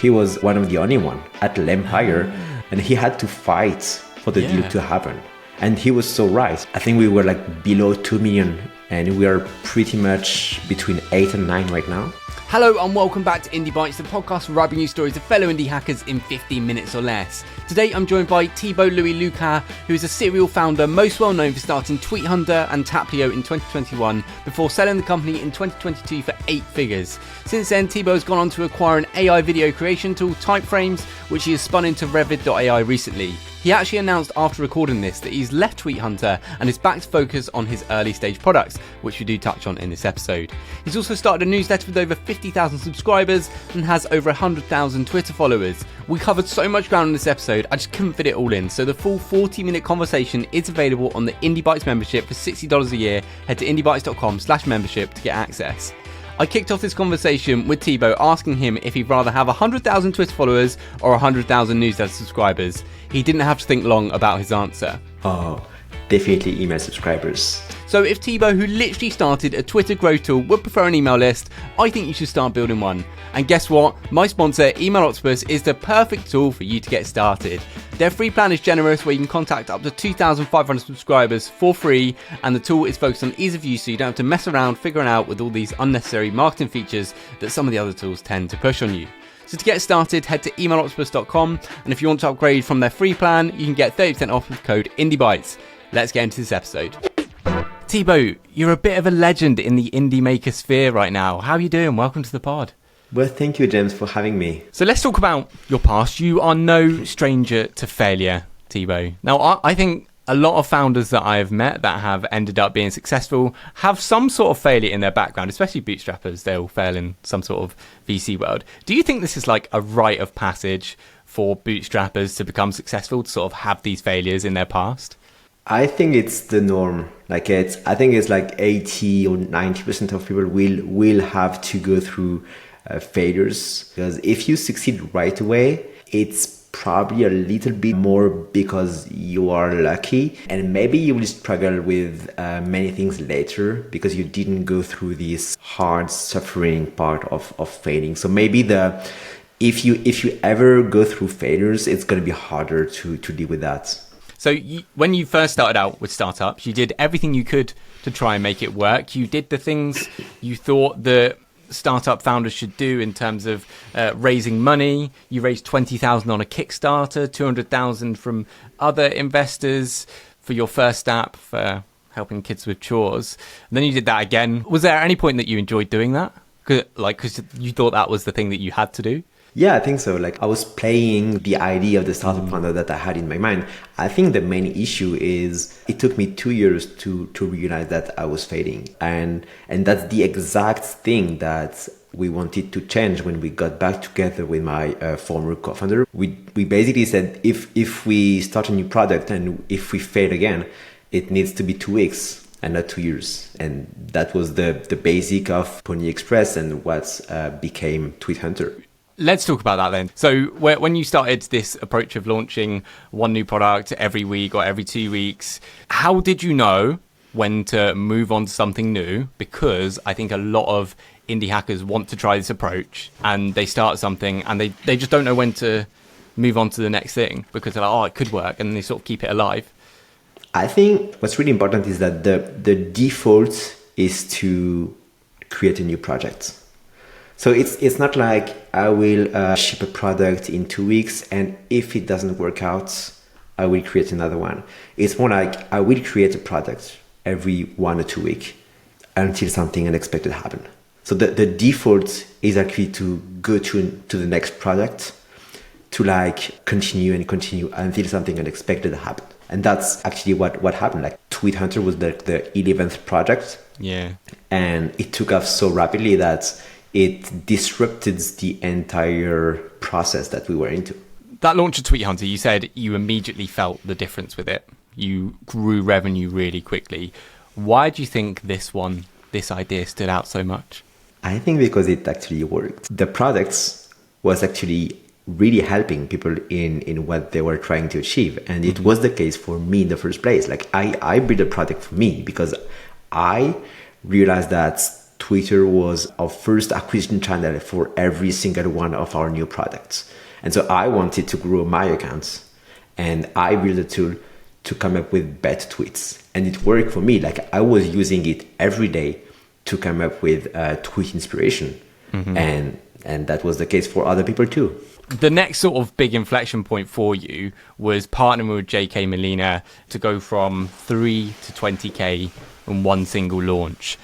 he was one of the only one at Lempire, and he had to fight for the deal to happen. And he was so right. I think we were like below 2 million, and we are pretty much between 8 and 9 right now. Hello and welcome back to Indie Bites, the podcast for writing news stories of fellow indie hackers in 15 minutes or less. Today I'm joined by Tibo Louis-Lucas, who is a serial founder most well known for starting Tweet Hunter and Taplio in 2021 before selling the company in 2022 for 8 figures. Since then, Tibo has gone on to acquire an AI video creation tool, Typeframe, which he has spun into Revit.ai recently. He actually announced after recording this that he's left Tweet Hunter and is back to focus on his early stage products, which we do touch on in this episode. He's also started a newsletter with over 50,000 subscribers and has over 100,000 Twitter followers. We covered so much ground in this episode, I just couldn't fit it all in, so the full 40-minute conversation is available on the Indie Bites membership for $60 a year. Head to indiebites.com/membership to get access. I kicked off this conversation with Tibo asking him if he'd rather have 100,000 Twitter followers or 100,000 newsletter subscribers. He didn't have to think long about his answer. Oh, definitely email subscribers. So if Tibo, who literally started a Twitter growth tool, would prefer an email list, I think you should start building one. And guess what? My sponsor, Email Octopus, is the perfect tool for you to get started. Their free plan is generous, where you can contact up to 2,500 subscribers for free, and the tool is focused on ease of use, so you don't have to mess around figuring out with all these unnecessary marketing features that some of the other tools tend to push on you. So to get started, head to emailoctopus.com, and if you want to upgrade from their free plan, you can get 30% off with code IndieBites. Let's get into this episode. Tibo, you're a bit of a legend in the indie maker sphere right now. How are you doing? Welcome to the pod. Well, thank you, James, for having me. So let's talk about your past. You are no stranger to failure, Tibo. Now, I think a lot of founders that I've met that have ended up being successful have some sort of failure in their background, especially bootstrappers. They'll fail in some sort of VC world. Do you think this is like a rite of passage for bootstrappers to become successful, to sort of have these failures in their past? I think it's the norm. I think it's like 80 or 90% of people will have to go through failures, because if you succeed right away, it's probably a little bit more because you are lucky, and maybe you will struggle with many things later because you didn't go through this hard suffering part of failing. So maybe if you ever go through failures, it's going to be harder to deal with that. So when you first started out with startups, you did everything you could to try and make it work. You did the things you thought that startup founders should do in terms of raising money. You raised 20,000 on a Kickstarter, 200,000 from other investors for your first app for helping kids with chores. And then you did that again. Was there any point that you enjoyed doing that? Because you thought that was the thing that you had to do? Yeah, I think so. I was playing the idea of the startup founder that I had in my mind. I think the main issue is it took me 2 years to realize that I was failing. And that's the exact thing that we wanted to change when we got back together with my former co-founder. We basically said, if we start a new product and if we fail again, it needs to be 2 weeks and not 2 years. And that was the basic of Pony Express and what became Tweet Hunter. Let's talk about that then. So when you started this approach of launching one new product every week or every 2 weeks, how did you know when to move on to something new? Because I think a lot of indie hackers want to try this approach and they start something and they just don't know when to move on to the next thing because they're like, oh, it could work, and they sort of keep it alive. I think what's really important is that the default is to create a new project. So it's not like I will ship a product in 2 weeks, and if it doesn't work out, I will create another one. It's more like I will create a product every 1 or 2 weeks until something unexpected happens. So the default is actually to go to the next product, to continue until something unexpected happens. And that's actually what happened. Tweet Hunter was the 11th project. Yeah. And it took off so rapidly that it disrupted the entire process that we were into. That launch of Tweet Hunter, you said you immediately felt the difference with it. You grew revenue really quickly. Why do you think this idea stood out so much? I think because it actually worked. The products was actually really helping people in what they were trying to achieve. And it was the case for me in the first place. I built a product for me because I realized that Twitter was our first acquisition channel for every single one of our new products. And so I wanted to grow my account, and I built a tool to come up with better tweets. And it worked for me. Like, I was using it every day to come up with tweet inspiration. And that was the case for other people too. The next sort of big inflection point for you was partnering with JK Molina to go from 3 to 20K in one single launch.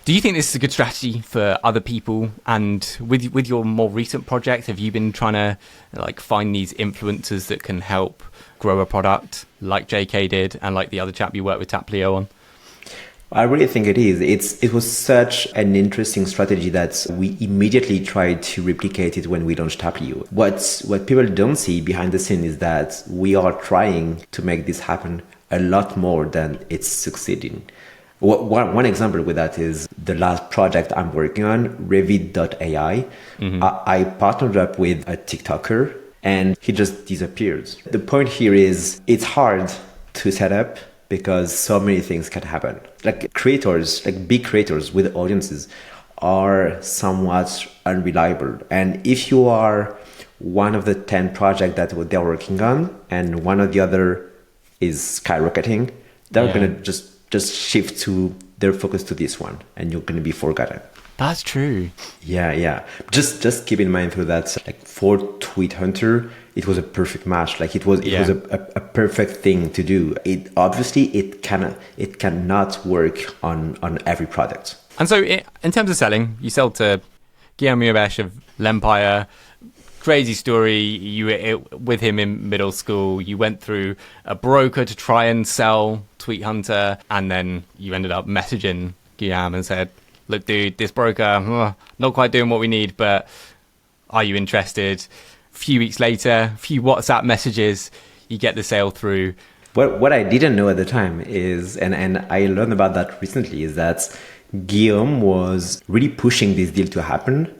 Do you think this is a good strategy for other people? And with your more recent project, have you been trying to like find these influencers that can help grow a product like JK did and like the other chap you worked with Taplio on? I really think it is. It was such an interesting strategy that we immediately tried to replicate it when we launched Taplio. What people don't see behind the scene is that we are trying to make this happen a lot more than it's succeeding. One example with that is the last project I'm working on, Revit.ai. I partnered up with a TikToker and he just disappeared. The point here is it's hard to set up because so many things can happen. Like creators, like big creators with audiences are somewhat unreliable. And if you are one of the 10 projects that they're working on and one or the other is skyrocketing, they're going to just shift to their focus to this one and you're going to be forgotten. That's true. Yeah. Just keep in mind though that like for Tweet Hunter, it was a perfect match. Like it was a perfect thing to do. It obviously it cannot work on every product. And so in terms of selling, you sell to Guillaume Mirabesh of Lempire. Crazy story. You were with him in middle school. You went through a broker to try and sell Tweet Hunter, and then you ended up messaging Guillaume and said, "Look, dude, this broker not quite doing what we need, but are you interested?" A few weeks later, a few WhatsApp messages, you get the sale through. What I didn't know at the time is, and I learned about that recently, is that Guillaume was really pushing this deal to happen,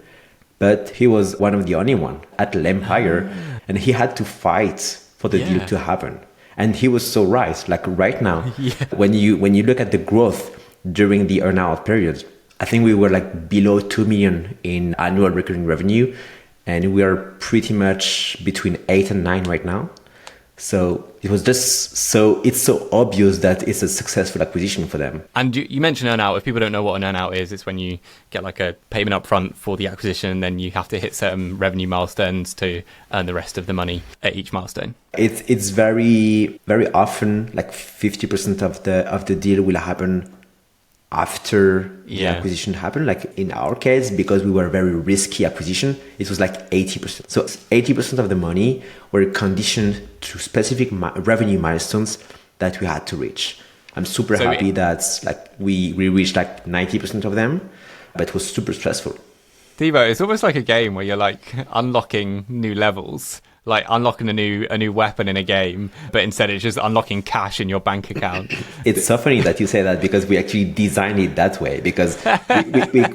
but he was one of the only one at Lempire, and he had to fight for the deal to happen. And he was so right. Like right now, when you look at the growth during the earnout period, I think we were like below 2 million in annual recurring revenue, and we are pretty much between 8 and 9 right now. So it was just it's so obvious that it's a successful acquisition for them. And you mentioned earnout. If people don't know what an earnout is, it's when you get like a payment up front for the acquisition, and then you have to hit certain revenue milestones to earn the rest of the money at each milestone. It's very, very often like 50% of the deal will happen after the acquisition happened. Like in our case, because we were a very risky acquisition, it was like 80%. So 80% of the money were conditioned to specific revenue milestones that we had to reach. I'm super happy that like we reached like 90% of them, but it was super stressful. Tibo, it's almost like a game where you're like unlocking new levels, like unlocking a new weapon in a game, but instead it's just unlocking cash in your bank account. It's so funny that you say that, because we actually designed it that way, because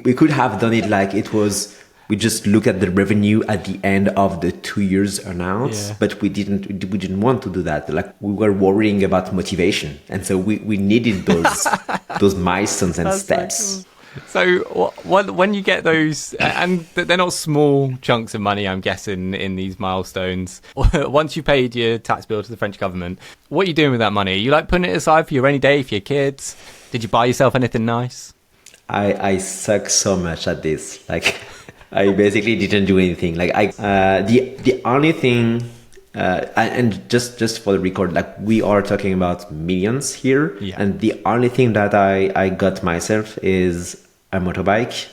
we could have done it like it was, we just look at the revenue at the end of the 2 years earnout, but we didn't want to do that. Like we were worrying about motivation, and so we needed those milestones and steps. So when you get those, and they're not small chunks of money, I'm guessing, in these milestones, once you paid your tax bill to the French government, what are you doing with that money? Are you like putting it aside for your rainy day, for your kids? Did you buy yourself anything nice? I suck so much at this. Like I basically didn't do anything. Like the only thing, and just for the record, like we are talking about millions here, and the only thing that I got myself is a motorbike,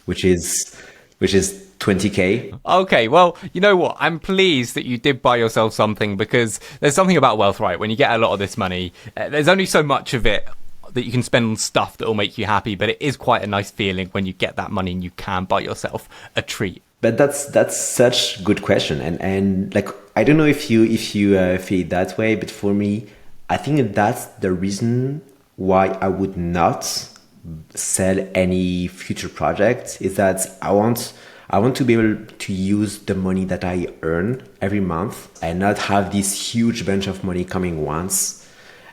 which is 20K. Okay, well, you know what? I'm pleased that you did buy yourself something, because there's something about wealth, right? When you get a lot of this money, there's only so much of it that you can spend on stuff that will make you happy, but it is quite a nice feeling when you get that money and you can buy yourself a treat. But that's such a good question, and like I don't know if you feel it that way, but for me, I think that's the reason why I would not sell any future project, is that I want to be able to use the money that I earn every month and not have this huge bunch of money coming once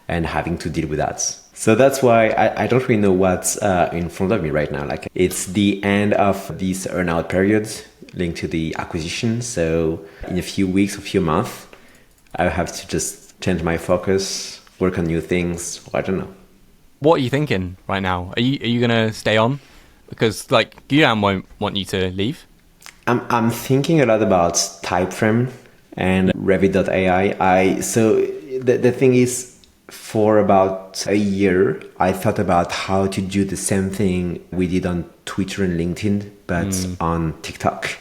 and having to deal with that. So that's why I don't really know what's in front of me right now. Like it's the end of this earnout period linked to the acquisition. So in a few weeks, a few months, I have to just change my focus, work on new things. I don't know. What are you thinking right now? Are you gonna stay on? Because like Guillaume won't want you to leave. I'm thinking a lot about Typeframe and Revit.ai. So the thing is, for about a year, I thought about how to do the same thing we did on Twitter and LinkedIn, but on TikTok.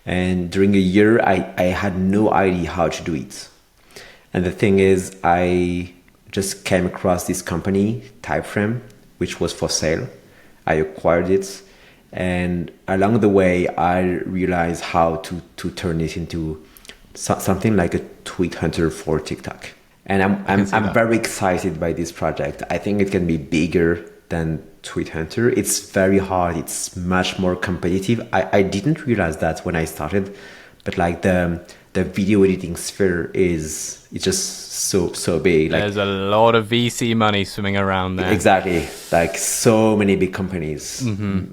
And during a year, I had no idea how to do it. And the thing is, I just came across this company, Typeframe, which was for sale. I acquired it. And along the way, I realized how to turn it into something like a tweet hunter for TikTok. And I'm very excited by this project. I think it can be bigger than Tweet Hunter. It's very hard. It's much more competitive. I didn't realize that when I started, but like the video editing sphere is just so big. Like, there's a lot of VC money swimming around there. Exactly. Like so many big companies. Mm-hmm.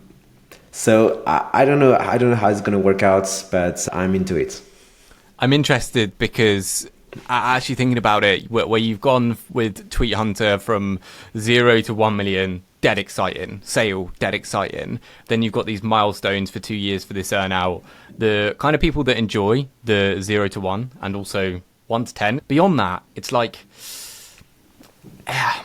So I don't know how it's gonna work out, but I'm into it. I'm interested because actually thinking about it, where you've gone with Tweet Hunter from 0 to 1 million, dead exciting. Sale, dead exciting. Then you've got these milestones for 2 years for this earnout. The kind of people that enjoy the 0 to 1 and also 1 to 10. Beyond that, it's like, and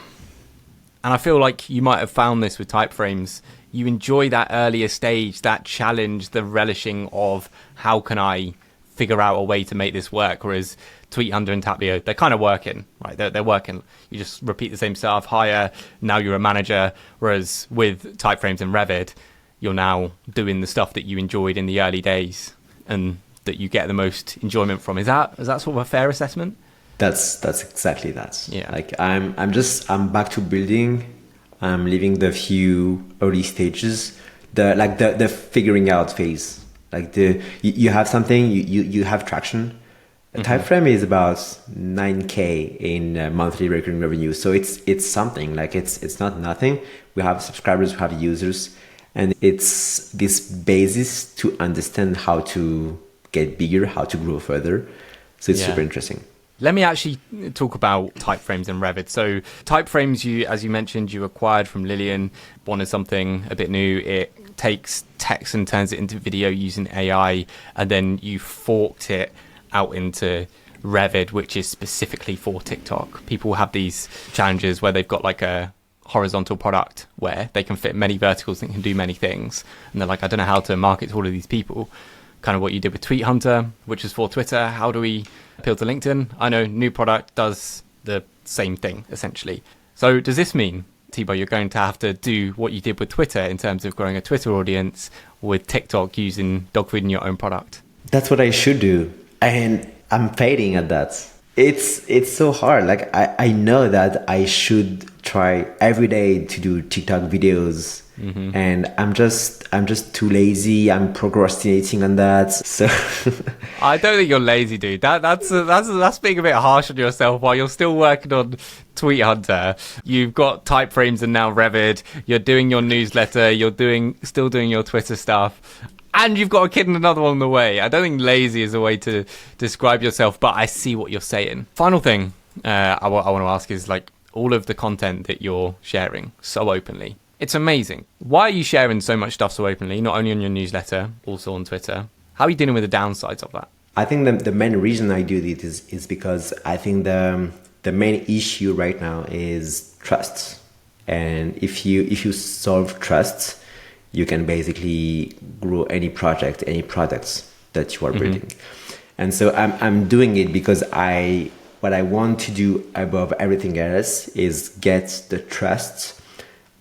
I feel like you might have found this with Typeframes. You enjoy that earlier stage, that challenge, the relishing of how can I figure out a way to make this work, whereas Tweet Hunter and Taplio, they're kind of working, right? They're working. You just repeat the same stuff, hire, now you're a manager, whereas with Typeframes and Revit, you're now doing the stuff that you enjoyed in the early days and that you get the most enjoyment from. Is that sort of a fair assessment? That's exactly that. Yeah. Like I'm back to building. I'm leaving the few early stages, the figuring out phase. Like you have something, you have traction. Mm-hmm. Typeframe is about 9K in monthly recurring revenue, so it's something. Like it's not nothing. We have subscribers, we have users, and it's this basis to understand how to get bigger, how to grow further. So it's super interesting. Let me actually talk about Typeframes and Revit. So Typeframes, as you mentioned, you acquired from Lillian, wanted something a bit new. It takes text and turns it into video using AI, and then you forked it out into Revit, which is specifically for TikTok. People have these challenges where they've got like a horizontal product where they can fit many verticals and can do many things. And they're like, I don't know how to market to all of these people. Kind of what you did with Tweet Hunter, which is for Twitter. How do we appeal to LinkedIn? I know new product does the same thing, essentially. So does this mean, Tibo, you're going to have to do what you did with Twitter in terms of growing a Twitter audience with TikTok using dog food in your own product? That's what I should do. And I'm failing at that. It's so hard. Like I know that I should try every day to do TikTok videos. Mm-hmm. And I'm just too lazy. I'm procrastinating on that. So I don't think you're lazy, dude. That's being a bit harsh on yourself while you're still working on Tweet Hunter. You've got Typeframes and now Revit. You're doing your newsletter. You're still doing your Twitter stuff. And you've got a kid and another one on the way. I don't think lazy is a way to describe yourself, but I see what you're saying. Final thing I want to ask is like all of the content that you're sharing so openly. It's amazing. Why are you sharing so much stuff so openly, not only on your newsletter, also on Twitter? How are you dealing with the downsides of that? I think the main reason I do it is because I think the main issue right now is trust. And if you solve trust, you can basically grow any project, any products that you are building. And so I'm doing it because what I want to do above everything else is get the trust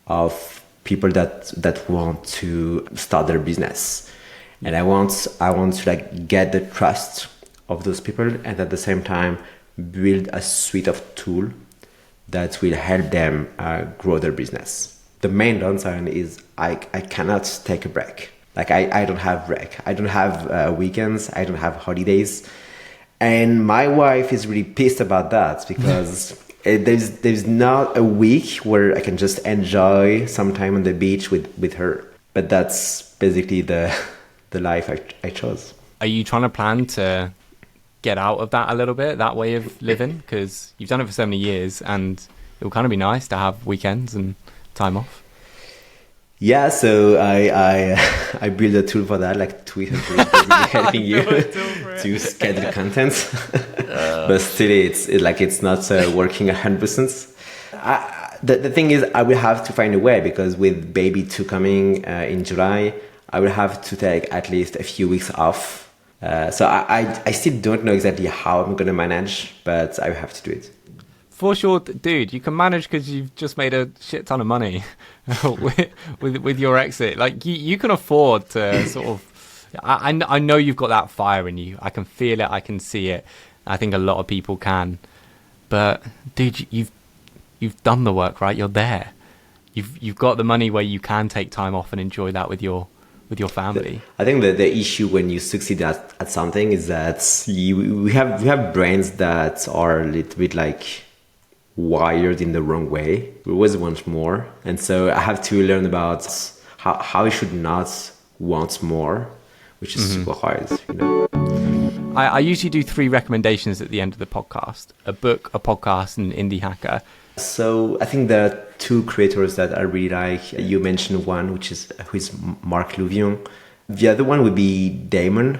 of people that want to start their business. And I want to like get the trust of those people, and at the same time build a suite of tools that will help them grow their business. The main downside is I cannot take a break. Like I don't have break. I don't have weekends. I don't have holidays. And my wife is really pissed about that because There's not a week where I can just enjoy some time on the beach with her. But that's basically the life I chose. Are you trying to plan to get out of that a little bit, that way of living? Because you've done it for so many years, and it will kind of be nice to have weekends and time off. Yeah, so I built a tool for that, like Twitter, helping you to schedule content. But still, it's not working 100%. The thing is, I will have to find a way, because with baby 2 coming in July, I will have to take at least a few weeks off. So I still don't know exactly how I'm going to manage, but I will have to do it. For sure, dude, you can manage because you've just made a shit ton of money with your exit. Like, you can afford to sort of... I know you've got that fire in you. I can feel it. I can see it. I think a lot of people can. But, dude, you've done the work, right? You're there. You've got the money where you can take time off and enjoy that with your family. I think that the issue when you succeed at something is that we have brains that are a little bit like wired in the wrong way. We always want more, and so I have to learn about how I should not want more, which is super hard, you know. I usually do 3 recommendations at the end of the podcast: a book, a podcast, and an indie hacker. So I think there are 2 creators that I really like. You mentioned one, who is Mark Louvion. The other one would be Damon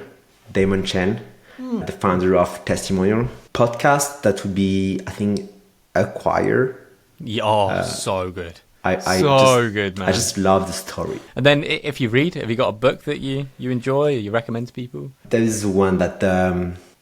Chen, the founder of Testimonial podcast. That would be, I think, Acquire. Yeah, so good. Good, man. I just love the story. And then, if you read, have you got a book that you enjoy or you recommend to people? There is one that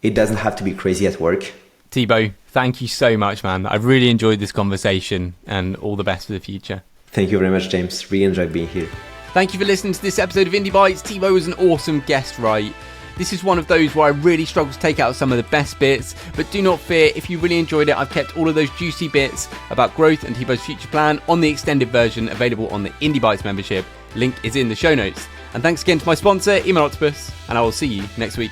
it doesn't have to be crazy at work. Tibo, thank you so much, man. I've really enjoyed this conversation, and all the best for the future. Thank you very much, James. Really enjoyed being here. Thank you for listening to this episode of Indie Bites. Tibo was an awesome guest, right? This is one of those where I really struggle to take out some of the best bits, but do not fear, if you really enjoyed it, I've kept all of those juicy bits about growth and Tibo's future plan on the extended version available on the Indie Bites membership. Link is in the show notes. And thanks again to my sponsor, Email Octopus, and I will see you next week.